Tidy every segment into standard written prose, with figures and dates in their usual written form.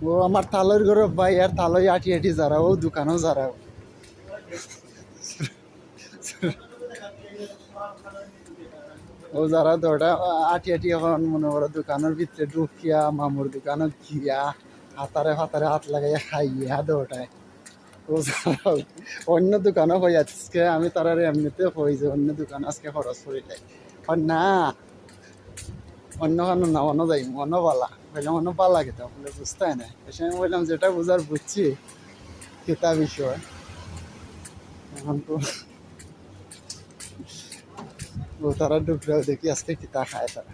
ও আমার তালর ঘরে ভাই আর তালই আটি আটি যারাও দোকানও যারাও ও যারা দরটা আটি আটি এখন মনে করো দোকানের ভিতরে ঢুকিয়া মামুর দোকানে গিয়া হাতারে হাতারে হাত লাগাইয়া খাইয়া দরটায় ও যারাও অন্য দোকানও হয়ে আজকে আমি তারা এমনিতে হয়ে যে অন্য দোকান আজকে খরচ করে যাই না অন্য কারণ না অন্য যাই অন্য পালা বললাম অন্য পালা খেতাম বলে বুঝতে না এই সময় বললাম যেটা বুঝার বুঝছি খেতা বিষয় এখন তো ও তারা ঢুকলেও দেখি আজকে কিতা খায় তারা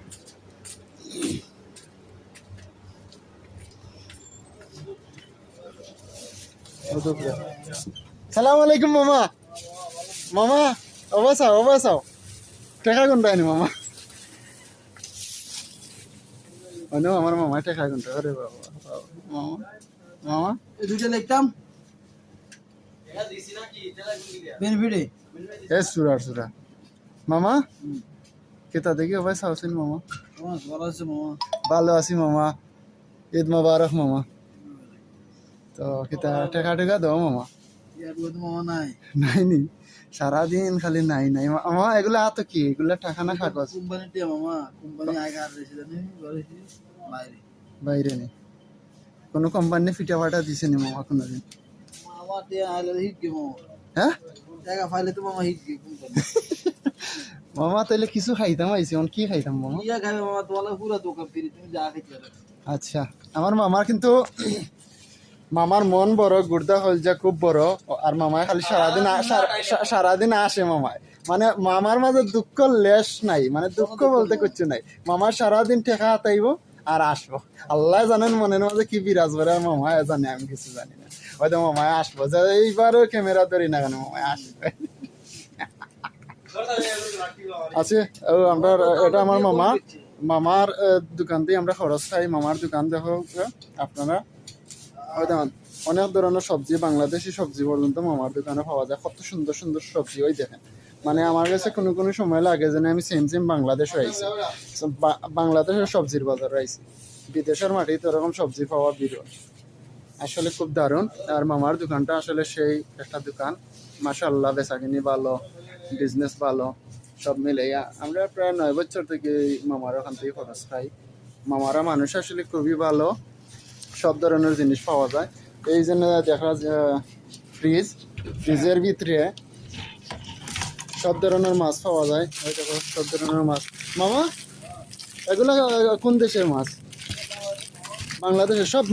সালাম আলাইকুম মামা মামা অবাসাও অবাসাও টেকা কোনটা আনি মামা অন্য আমার মামা টেকা কোনটা আরে বাবা মামা মামা এই দুইটা লিখতাম বেনিফিটে এ সুরা সুরা মামা কেতা দেখি অবাই সাউসিন মামা ভালো আছে মামা ভালো আছি মামা ঈদ মোবারক মামা তো কিতা টেকা টেকা দাও মামা ইয়ার তো মামা নাই নাই নি সারাদিন খালি নাই নাই মামা এগুলা তো কি এগুলা টাকা না কাগজ কোম্পানিতে মামা কোম্পানি আগে আর দিয়েছিল না বলেছি বাইরে বাইরে নেই কোনো কোম্পানি ফিটা ফাটা দিছে নি মামা কোনোদিন আমার দিয়ে আইলে হিট গে মামা হ্যাঁ টাকা ফাইলে তো মামা হিট গে কোম্পানি মামা তাহলে কিছু খাইতাম আইসি কি খাইতাম মামা ইয়া খাবে মামা তোমার পুরো দোকান ফিরে তুমি যা খাইতে পারো আচ্ছা আমার মামার কিন্তু মামার মন বড় গুর্দা হলজা খুব বড় আর মামায় খালি সারাদিন আসে মামায় মানে মামার মাঝে দুঃখ লেশ নাই মানে দুঃখ বলতে কিছু নাই মামার সারাদিন টেকা হাতাইব আর আসবো আল্লাহ জানেন মনের মাঝে কি বিরাজ করে আর মামায় জানে আমি কিছু জানি না হয়তো মামায় আসবো যে এইবারও ক্যামেরা ধরি না কেন মামায় আসবে আছে আমরা এটা আমার মামা মামার দোকান দিয়ে আমরা খরচ খাই মামার দোকান দেখো আপনারা অনেক ধরনের সবজি বাংলাদেশি সবজি পর্যন্ত মামার দোকানে পাওয়া যায় কত সুন্দর সুন্দর সবজি ওই দেখেন মানে আমার কাছে কোনো কোনো সময় লাগে যেন আমি সেম সেম বাংলাদেশ আইছি বাংলাদেশের সবজির বাজার আইছি বিদেশের মাটিতে এরকম সবজি পাওয়া বিরল আসলে খুব দারুণ আর মামার দোকানটা আসলে সেই একটা দোকান মাশাআল্লাহ বেচাকিনি ভালো বিজনেস ভালো সব মিলে আমরা প্রায় 9 বছর থেকে মামার ওখান থেকে খরচ খাই মামারা মানুষ আসলে খুবই ভালো সব ধরনের জিনিস পাওয়া যায় এই জন্য দেখা ফ্রিজের ভিতরে সব ধরনের মাছ পাওয়া যায় সব ধরনের মাছ মামা এগুলা কোন দেশের মাছ বাংলাদেশের সব